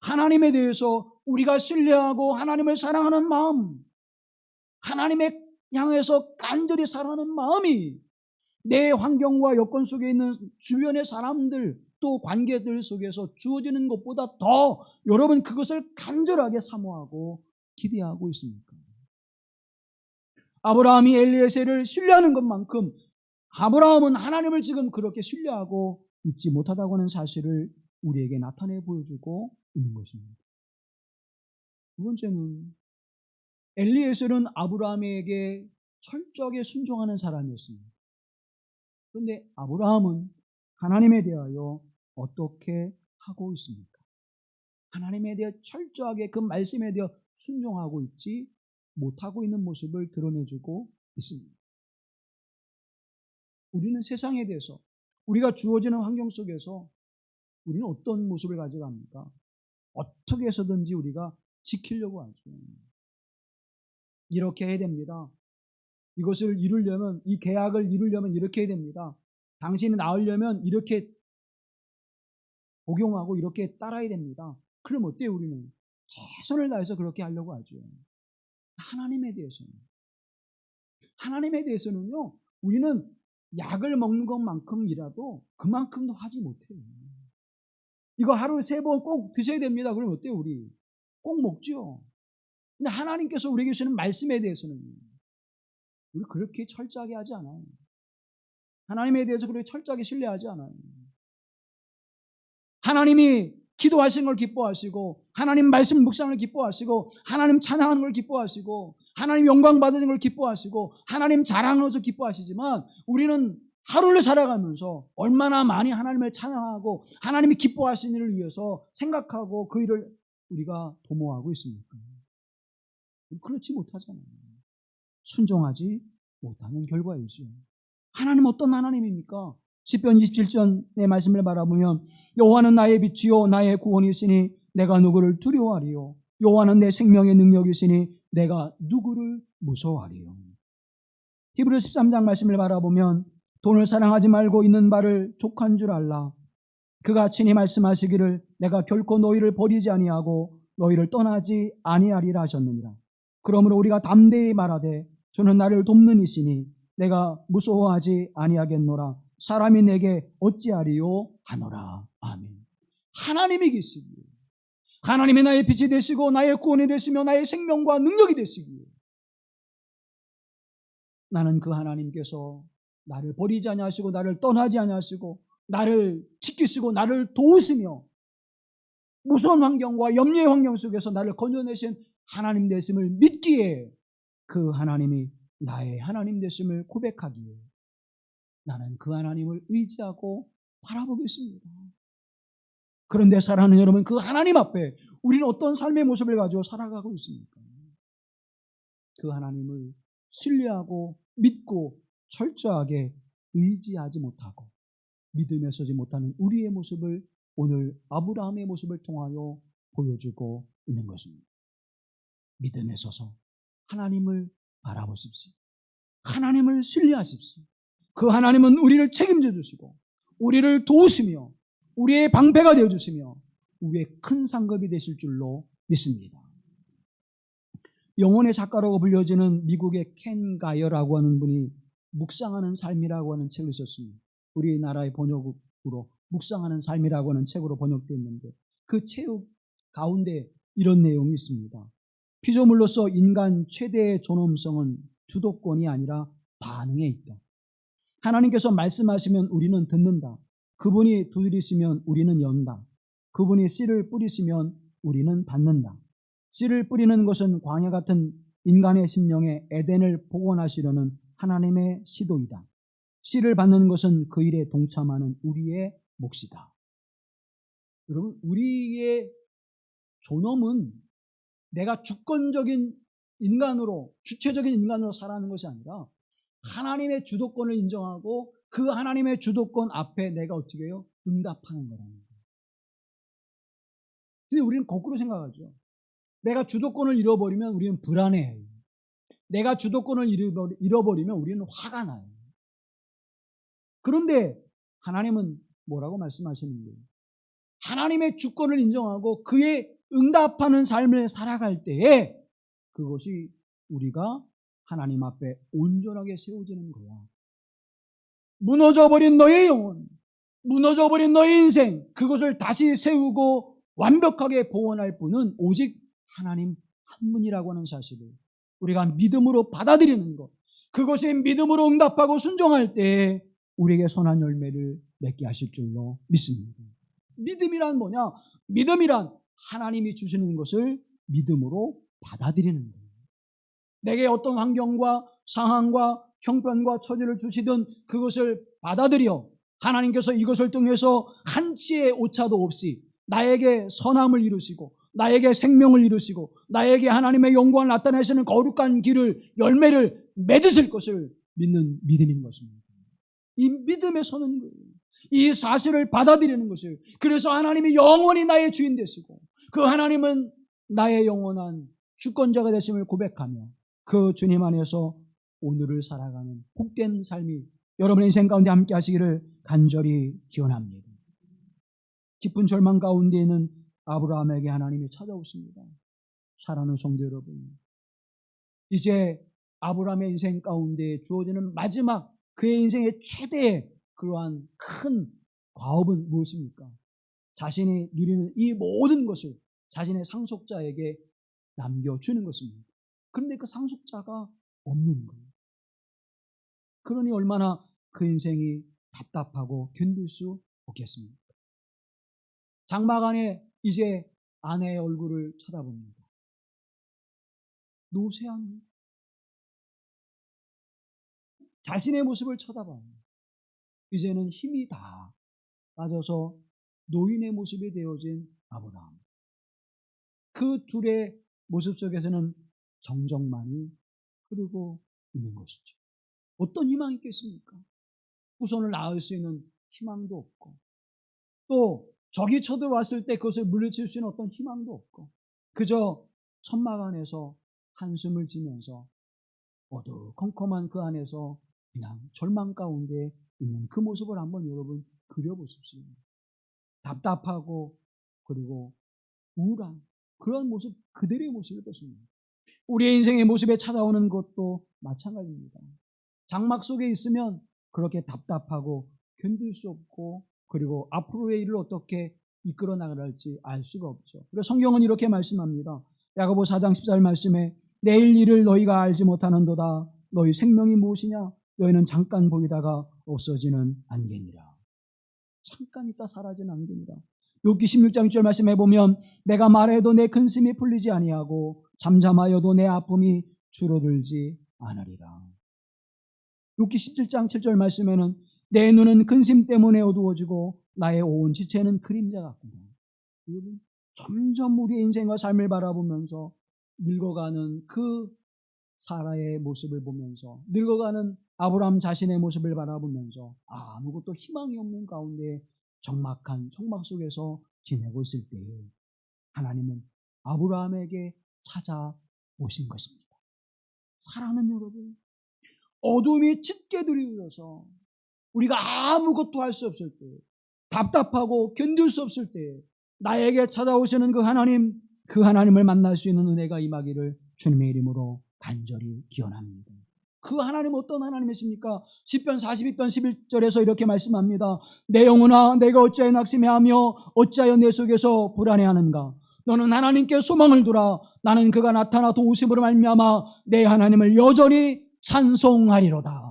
하나님에 대해서 우리가 신뢰하고 하나님을 사랑하는 마음, 하나님의 향해서 간절히 사랑하는 마음이 내 환경과 여건 속에 있는 주변의 사람들 또 관계들 속에서 주어지는 것보다 더 여러분 그것을 간절하게 사모하고 기대하고 있습니까? 아브라함이 엘리에셀을 신뢰하는 것만큼 아브라함은 하나님을 지금 그렇게 신뢰하고 있지 못하다고 하는 사실을 우리에게 나타내 보여주고 있는 것입니다. 두 번째는 엘리에셀은 아브라함에게 철저하게 순종하는 사람이었습니다. 그런데 아브라함은 하나님에 대하여 어떻게 하고 있습니까? 하나님에 대해 철저하게 그 말씀에 대해 순종하고 있지 못하고 있는 모습을 드러내주고 있습니다. 우리는 세상에 대해서 우리가 주어지는 환경 속에서 우리는 어떤 모습을 가져갑니까? 어떻게 해서든지 우리가 지키려고 하죠. 이렇게 해야 됩니다. 이것을 이루려면, 이 계약을 이루려면 이렇게 해야 됩니다. 당신이 나으려면 이렇게 복용하고 이렇게 따라야 됩니다. 그럼 어때요? 우리는 최선을 다해서 그렇게 하려고 하죠. 하나님에 대해서는요, 우리는 약을 먹는 것만큼이라도 그만큼도 하지 못해요. 이거 하루에 3번 꼭 드셔야 됩니다. 그럼 어때요? 우리 꼭 먹죠. 근데 하나님께서 우리에게 주시는 말씀에 대해서는 우리 그렇게 철저하게 하지 않아요. 하나님에 대해서 그렇게 철저하게 신뢰하지 않아요. 하나님이 기도하시는 걸 기뻐하시고 하나님 말씀 묵상을 기뻐하시고 하나님 찬양하는 걸 기뻐하시고 하나님 영광 받는 걸 기뻐하시고 하나님 자랑하면서 기뻐하시지만 우리는 하루를 살아가면서 얼마나 많이 하나님을 찬양하고 하나님이 기뻐하시는 일을 위해서 생각하고 그 일을 우리가 도모하고 있습니까? 그렇지 못하잖아요. 순종하지 못하는 결과이죠. 하나님은 어떤 하나님입니까? 시편 27편의 말씀을 바라보면 여호와는 나의 빛이요 나의 구원이시니 내가 누구를 두려워하리요. 여호와는 내 생명의 능력이시니 내가 누구를 무서워하리요. 히브리 13장 말씀을 바라보면 돈을 사랑하지 말고 있는 바를 족한 줄 알라. 그가 친히 말씀하시기를 내가 결코 너희를 버리지 아니하고 너희를 떠나지 아니하리라 하셨느니라. 그러므로 우리가 담대히 말하되 주는 나를 돕는 이시니 내가 무서워하지 아니하겠노라. 사람이 내게 어찌하리요 하노라. 아멘. 하나님이 계시기에 하나님이 나의 빛이 되시고 나의 구원이 되시며 나의 생명과 능력이 되시기에 나는 그 하나님께서 나를 버리지 아니하시고 나를 떠나지 아니하시고 나를 지키시고 나를 도우시며 무서운 환경과 염려의 환경 속에서 나를 건져내신 하나님 되심을 믿기에 그 하나님이 나의 하나님 되심을 고백하기에 나는 그 하나님을 의지하고 바라보겠습니다. 그런데 사랑하는 여러분, 그 하나님 앞에 우리는 어떤 삶의 모습을 가지고 살아가고 있습니까? 그 하나님을 신뢰하고 믿고 철저하게 의지하지 못하고 믿음에 서지 못하는 우리의 모습을 오늘 아브라함의 모습을 통하여 보여주고 있는 것입니다. 믿음에 서서 하나님을 바라보십시오. 하나님을 신뢰하십시오. 그 하나님은 우리를 책임져 주시고 우리를 도우시며 우리의 방패가 되어 주시며 우리의 큰 상급이 되실 줄로 믿습니다. 영혼의 작가라고 불려지는 미국의 켄 가이어라고 하는 분이 묵상하는 삶이라고 하는 책을 썼습니다. 우리나라의 번역으로 묵상하는 삶이라고 하는 책으로 번역되었는데 그 책 가운데 이런 내용이 있습니다. 피조물로서 인간 최대의 존엄성은 주도권이 아니라 반응에 있다. 하나님께서 말씀하시면 우리는 듣는다. 그분이 두드리시면 우리는 연다. 그분이 씨를 뿌리시면 우리는 받는다. 씨를 뿌리는 것은 광야 같은 인간의 심령에 에덴을 복원하시려는 하나님의 시도이다. 씨를 받는 것은 그 일에 동참하는 우리의 몫이다. 여러분, 우리의 존엄은 내가 주권적인 인간으로, 주체적인 인간으로 살아가는 것이 아니라 하나님의 주도권을 인정하고 그 하나님의 주도권 앞에 내가 어떻게 해요? 응답하는 거라는 거예요. 근데 우리는 거꾸로 생각하죠. 내가 주도권을 잃어버리면 우리는 불안해해요. 내가 주도권을 잃어버리면 우리는 화가 나요. 그런데 하나님은 뭐라고 말씀하시는 거예요? 하나님의 주권을 인정하고 그의 응답하는 삶을 살아갈 때에 그것이 우리가 하나님 앞에 온전하게 세워지는 거야. 무너져버린 너의 영혼, 무너져버린 너의 인생, 그것을 다시 세우고 완벽하게 보완할 분은 오직 하나님 한 분이라고 하는 사실을 우리가 믿음으로 받아들이는 것, 그것이 믿음으로 응답하고 순종할 때 우리에게 선한 열매를 맺게 하실 줄로 믿습니다. 믿음이란 뭐냐? 믿음이란 하나님이 주시는 것을 믿음으로 받아들이는 거예요. 내게 어떤 환경과 상황과 형편과 처지를 주시든 그것을 받아들여 하나님께서 이것을 통해서 한치의 오차도 없이 나에게 선함을 이루시고 나에게 생명을 이루시고 나에게 하나님의 영광을 나타내시는 거룩한 길을 열매를 맺으실 것을 믿는 믿음인 것입니다. 이 믿음에 서는 거예요. 이 사실을 받아들이는 것이에요. 그래서 하나님이 영원히 나의 주인 되시고 그 하나님은 나의 영원한 주권자가 되심을 고백하며 그 주님 안에서 오늘을 살아가는 복된 삶이 여러분의 인생 가운데 함께 하시기를 간절히 기원합니다. 깊은 절망 가운데 있는 아브라함에게 하나님이 찾아오십니다. 사랑하는 성도 여러분, 이제 아브라함의 인생 가운데 주어지는 마지막 그의 인생의 최대의 그러한 큰 과업은 무엇입니까? 자신이 누리는 이 모든 것을 자신의 상속자에게 남겨주는 것입니다. 그런데 그 상속자가 없는 거예요. 그러니 얼마나 그 인생이 답답하고 견딜 수 없겠습니까? 장막 안에 이제 아내의 얼굴을 쳐다봅니다. 노쇠한 자신의 모습을 쳐다봐요. 이제는 힘이 다 빠져서 노인의 모습이 되어진 아브라함. 그 둘의 모습 속에서는 정적만이 흐르고 있는 것이죠. 어떤 희망이 있겠습니까? 후손을 낳을 수 있는 희망도 없고, 또 적이 쳐들어왔을 때 그것을 물리칠 수 있는 어떤 희망도 없고, 그저 천막 안에서 한숨을 지면서 어두컴컴한 그 안에서 그냥 절망 가운데 있는 그 모습을 한번 여러분 그려보십시오. 답답하고 그리고 우울한 그런 모습, 그들의 모습일 것입니다. 우리의 인생의 모습에 찾아오는 것도 마찬가지입니다. 장막 속에 있으면 그렇게 답답하고 견딜 수 없고, 그리고 앞으로의 일을 어떻게 이끌어 나갈지 알 수가 없죠. 그래서 성경은 이렇게 말씀합니다. 야고보 4장 14절 말씀에 내일 일을 너희가 알지 못하는도다. 너희 생명이 무엇이냐? 너희는 잠깐 보이다가 없어지는 안개니라. 잠깐 있다 사라지는 안개니라. 욥기 16장 1절 말씀해 보면 내가 말해도 내 근심이 풀리지 아니하고 잠잠하여도 내 아픔이 줄어들지 않으리라. 욥기 17장 7절 말씀에는 내 눈은 근심 때문에 어두워지고 나의 온 지체는 그림자 같구나. 여러분, 점점 우리의 인생과 삶을 바라보면서 늙어가는 그 사라의 모습을 보면서, 늙어가는 아브라함 자신의 모습을 바라보면서 아무것도 희망이 없는 가운데 적막한 천막 속에서 지내고 있을 때에 하나님은 아브라함에게 찾아오신 것입니다. 사랑하는 여러분, 어둠이 짙게 들이워서 우리가 아무것도 할 수 없을 때, 답답하고 견딜 수 없을 때 나에게 찾아오시는 그 하나님, 그 하나님을 만날 수 있는 은혜가 임하기를 주님의 이름으로 간절히 기원합니다. 그 하나님 어떤 하나님이십니까? 시편 42편 11절에서 이렇게 말씀합니다. 내 영혼아 내가 어찌하여 낙심해하며 어찌하여 내 속에서 불안해하는가? 너는 하나님께 소망을 두라. 나는 그가 나타나 도우심으로 말미암아 내 하나님을 여전히 찬송하리로다.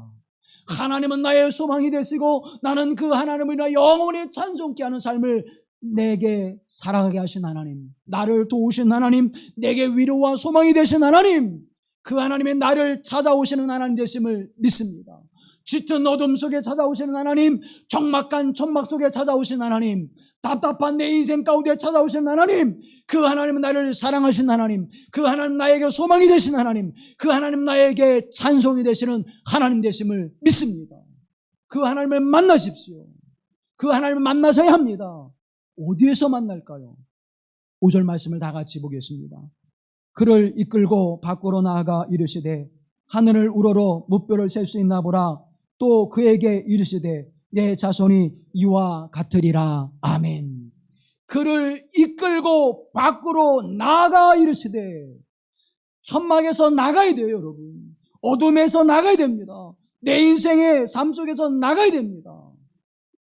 하나님은 나의 소망이 되시고 나는 그 하나님을 영원히 찬송케 하는 삶을 내게 살아가게 하신 하나님, 나를 도우신 하나님, 내게 위로와 소망이 되신 하나님, 그 하나님의 나를 찾아오시는 하나님 되심을 믿습니다. 짙은 어둠 속에 찾아오시는 하나님, 적막한 천막 속에 찾아오신 하나님, 답답한 내 인생 가운데 찾아오신 하나님, 그 하나님은 나를 사랑하신 하나님, 그 하나님 나에게 소망이 되신 하나님, 그 하나님 나에게 찬송이 되시는 하나님 되심을 믿습니다. 그 하나님을 만나십시오. 그 하나님을 만나셔야 합니다. 어디에서 만날까요? 5절 말씀을 다 같이 보겠습니다. 그를 이끌고 밖으로 나아가 이르시되 하늘을 우러러 무뼈를 셀 수 있나 보라. 또 그에게 이르시되 내 자손이 이와 같으리라. 아멘. 그를 이끌고 밖으로 나아가 이르시되, 천막에서 나가야 돼요, 여러분. 어둠에서 나가야 됩니다. 내 인생의 삶 속에서 나가야 됩니다.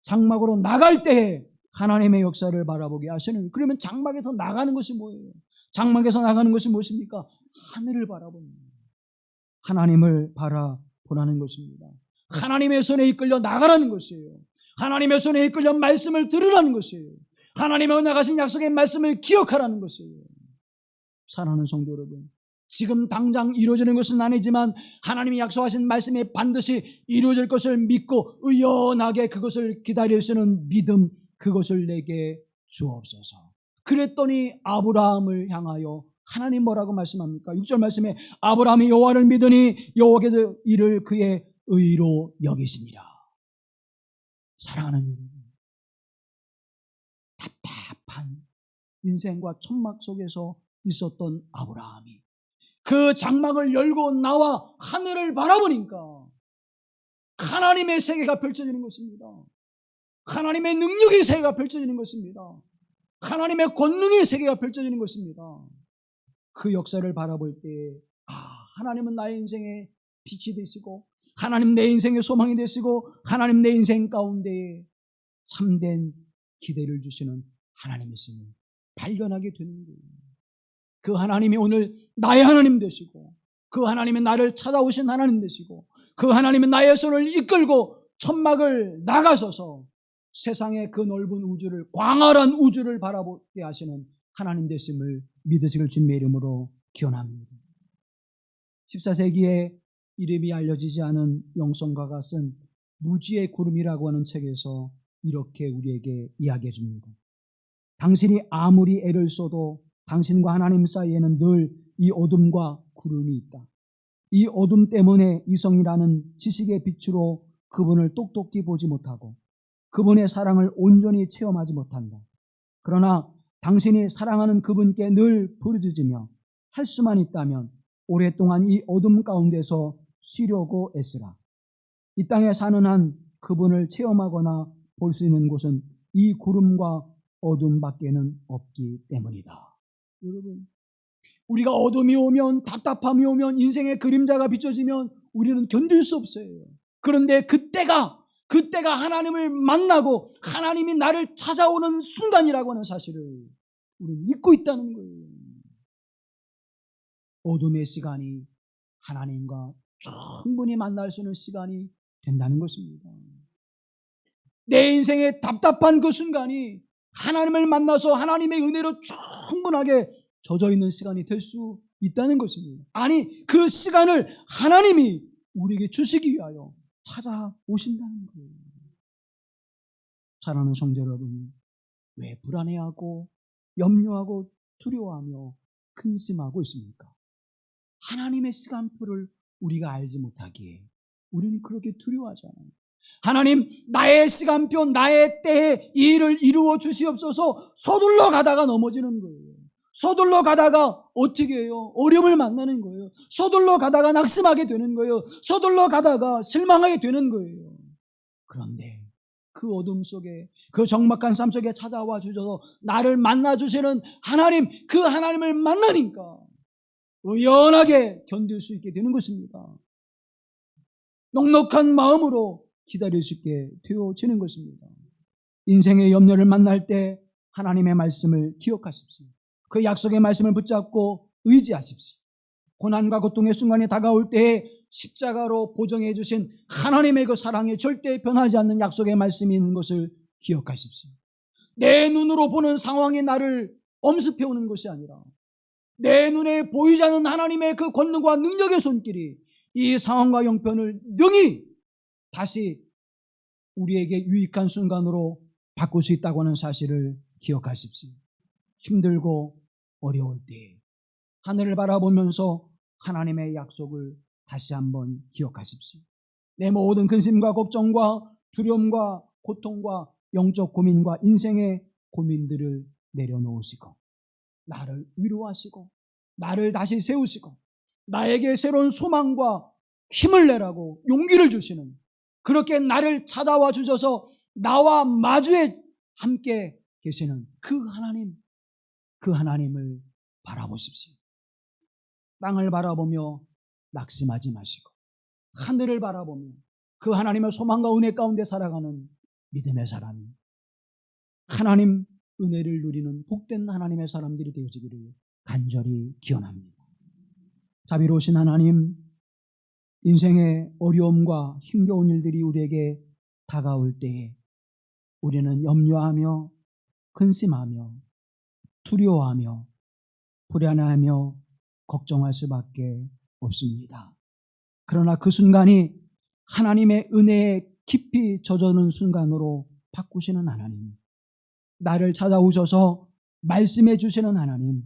장막으로 나갈 때 하나님의 역사를 바라보게 하시는, 그러면 장막에서 나가는 것이 뭐예요? 장막에서 나가는 것이 무엇입니까? 하늘을 바라보는 거예요. 하나님을 바라보라는 것입니다. 하나님의 손에 이끌려 나가라는 것이에요. 하나님의 손에 이끌려 말씀을 들으라는 것이에요. 하나님의 나가신 약속의 말씀을 기억하라는 것이에요. 사랑하는 성도 여러분, 지금 당장 이루어지는 것은 아니지만 하나님이 약속하신 말씀이 반드시 이루어질 것을 믿고 의연하게 그것을 기다릴 수 있는 믿음, 그것을 내게 주옵소서. 그랬더니 아브라함을 향하여 하나님 뭐라고 말씀합니까? 6절 말씀에 아브라함이 여호와를 믿으니 여호와께서 이를 그의 의로 여기시니라. 사랑하는 여러분, 답답한 인생과 천막 속에서 있었던 아브라함이 그 장막을 열고 나와 하늘을 바라보니까 하나님의 세계가 펼쳐지는 것입니다. 하나님의 능력의 세계가 펼쳐지는 것입니다. 하나님의 권능의 세계가 펼쳐지는 것입니다. 그 역사를 바라볼 때 하나님은 나의 인생의 빛이 되시고 하나님 내 인생의 소망이 되시고 하나님 내 인생 가운데 참된 기대를 주시는 하나님이심을 발견하게 되는 거예요. 그 하나님이 오늘 나의 하나님 되시고 그 하나님은 나를 찾아오신 하나님 되시고 그 하나님은 나의 손을 이끌고 천막을 나가셔서 세상의 그 넓은 우주를, 광활한 우주를 바라보게 하시는 하나님 되심을 믿으시길 주님의 이름으로 기원합니다. 14세기에 이름이 알려지지 않은 영성가가 쓴 무지의 구름이라고 하는 책에서 이렇게 우리에게 이야기해 줍니다. 당신이 아무리 애를 써도 당신과 하나님 사이에는 늘 이 어둠과 구름이 있다. 이 어둠 때문에 이성이라는 지식의 빛으로 그분을 똑똑히 보지 못하고 그분의 사랑을 온전히 체험하지 못한다. 그러나 당신이 사랑하는 그분께 늘 부르짖으며 할 수만 있다면 오랫동안 이 어둠 가운데서 쉬려고 애쓰라. 이 땅에 사는 한 그분을 체험하거나 볼 수 있는 곳은 이 구름과 어둠밖에는 없기 때문이다. 여러분, 우리가 어둠이 오면, 답답함이 오면, 인생의 그림자가 비춰지면 우리는 견딜 수 없어요. 그런데 그때가 하나님을 만나고 하나님이 나를 찾아오는 순간이라고 하는 사실을 우리는 잊고 있다는 거예요. 어둠의 시간이 하나님과 충분히 만날 수 있는 시간이 된다는 것입니다. 내 인생의 답답한 그 순간이 하나님을 만나서 하나님의 은혜로 충분하게 젖어 있는 시간이 될 수 있다는 것입니다. 아니, 그 시간을 하나님이 우리에게 주시기 위하여 찾아오신다는 거예요. 사랑하는 성도 여러분, 왜 불안해하고 염려하고 두려워하며 근심하고 있습니까? 하나님의 시간표를 우리가 알지 못하기에 우리는 그렇게 두려워하잖아요. 하나님, 나의 시간표, 나의 때에 이 일을 이루어 주시옵소서. 서둘러 가다가 넘어지는 거예요. 서둘러 가다가 어떻게 해요? 어려움을 만나는 거예요. 서둘러 가다가 낙심하게 되는 거예요. 서둘러 가다가 실망하게 되는 거예요. 그런데 그 어둠 속에, 그 적막한 삶 속에 찾아와 주셔서 나를 만나주시는 하나님, 그 하나님을 만나니까 의연하게 견딜 수 있게 되는 것입니다. 넉넉한 마음으로 기다릴 수 있게 되어지는 것입니다. 인생의 염려를 만날 때 하나님의 말씀을 기억하십시오. 그 약속의 말씀을 붙잡고 의지하십시오. 고난과 고통의 순간이 다가올 때에 십자가로 보정해 주신 하나님의 그 사랑이 절대 변하지 않는 약속의 말씀이 있는 것을 기억하십시오. 내 눈으로 보는 상황이 나를 엄습해 오는 것이 아니라 내 눈에 보이지 않는 하나님의 그 권능과 능력의 손길이 이 상황과 형편을 능히 다시 우리에게 유익한 순간으로 바꿀 수 있다고 하는 사실을 기억하십시오. 힘들고 어려울 때 하늘을 바라보면서 하나님의 약속을 다시 한번 기억하십시오. 내 모든 근심과 걱정과 두려움과 고통과 영적 고민과 인생의 고민들을 내려놓으시고 나를 위로하시고 나를 다시 세우시고 나에게 새로운 소망과 힘을 내라고 용기를 주시는, 그렇게 나를 찾아와 주셔서 나와 마주에 함께 계시는 그 하나님을 바라보십시오. 땅을 바라보며 낙심하지 마시고 하늘을 바라보며 그 하나님의 소망과 은혜 가운데 살아가는 믿음의 사람, 하나님 은혜를 누리는 복된 하나님의 사람들이 되어지기를 간절히 기원합니다. 자비로우신 하나님, 인생의 어려움과 힘겨운 일들이 우리에게 다가올 때에 우리는 염려하며 근심하며 두려워하며 불안해하며 걱정할 수밖에 없습니다. 그러나 그 순간이 하나님의 은혜에 깊이 젖어는 순간으로 바꾸시는 하나님, 나를 찾아오셔서 말씀해 주시는 하나님,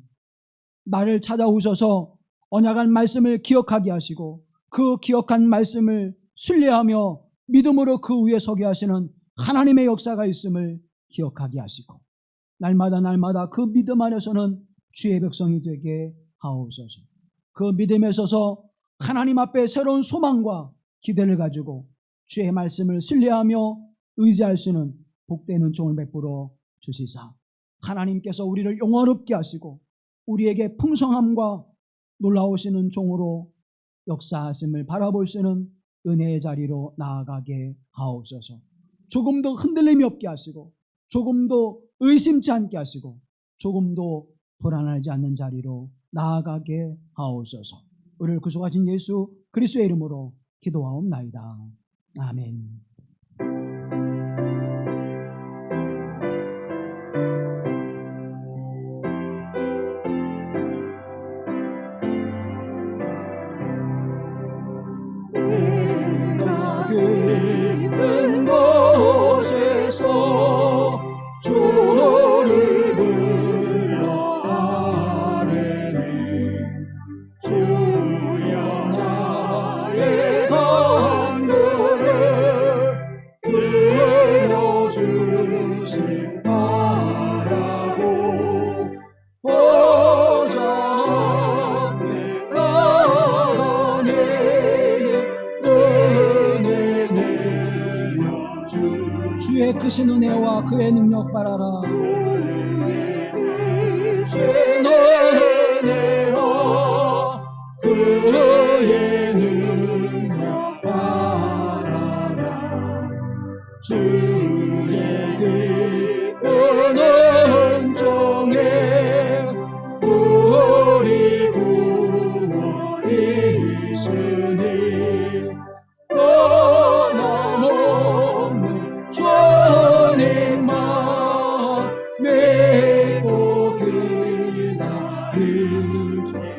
나를 찾아오셔서 언약한 말씀을 기억하게 하시고 그 기억한 말씀을 신뢰하며 믿음으로 그 위에 서게 하시는 하나님의 역사가 있음을 기억하게 하시고 날마다 그 믿음 안에서는 주의 백성이 되게 하옵소서. 그 믿음에 서서 하나님 앞에 새로운 소망과 기대를 가지고 주의 말씀을 신뢰하며 의지할 수 있는 복된 은총을 베풀어 주시사 하나님께서 우리를 영원롭게 하시고 우리에게 풍성함과 놀라우시는 종으로 역사하심을 바라볼 수 있는 은혜의 자리로 나아가게 하옵소서. 조금도 흔들림이 없게 하시고 조금도 의심치 않게 하시고 조금도 불안하지 않는 자리로 나아가게 하옵소서. 우리를 구속하신 예수 그리스도의 이름으로 기도하옵나이다. 아멘. 것을 바라고 보좌 앞에 나가네. 은혜 내려 주의 크신 은혜와 그의 능력 바라라. 주의 은혜와 그의 능력 바라라. 주의 깊은 은총에 우리 구원이 있으니 변함없는 주님만 믿고 기다리죠.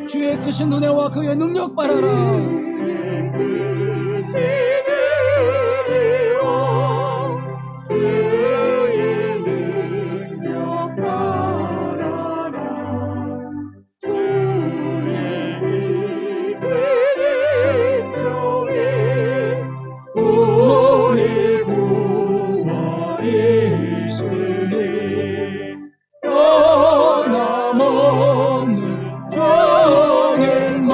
주의 크신 은혜와 그의 능력 바라라. 우리 구원이 있으니 변함없는 주님만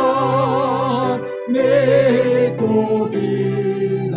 믿고 기다리지.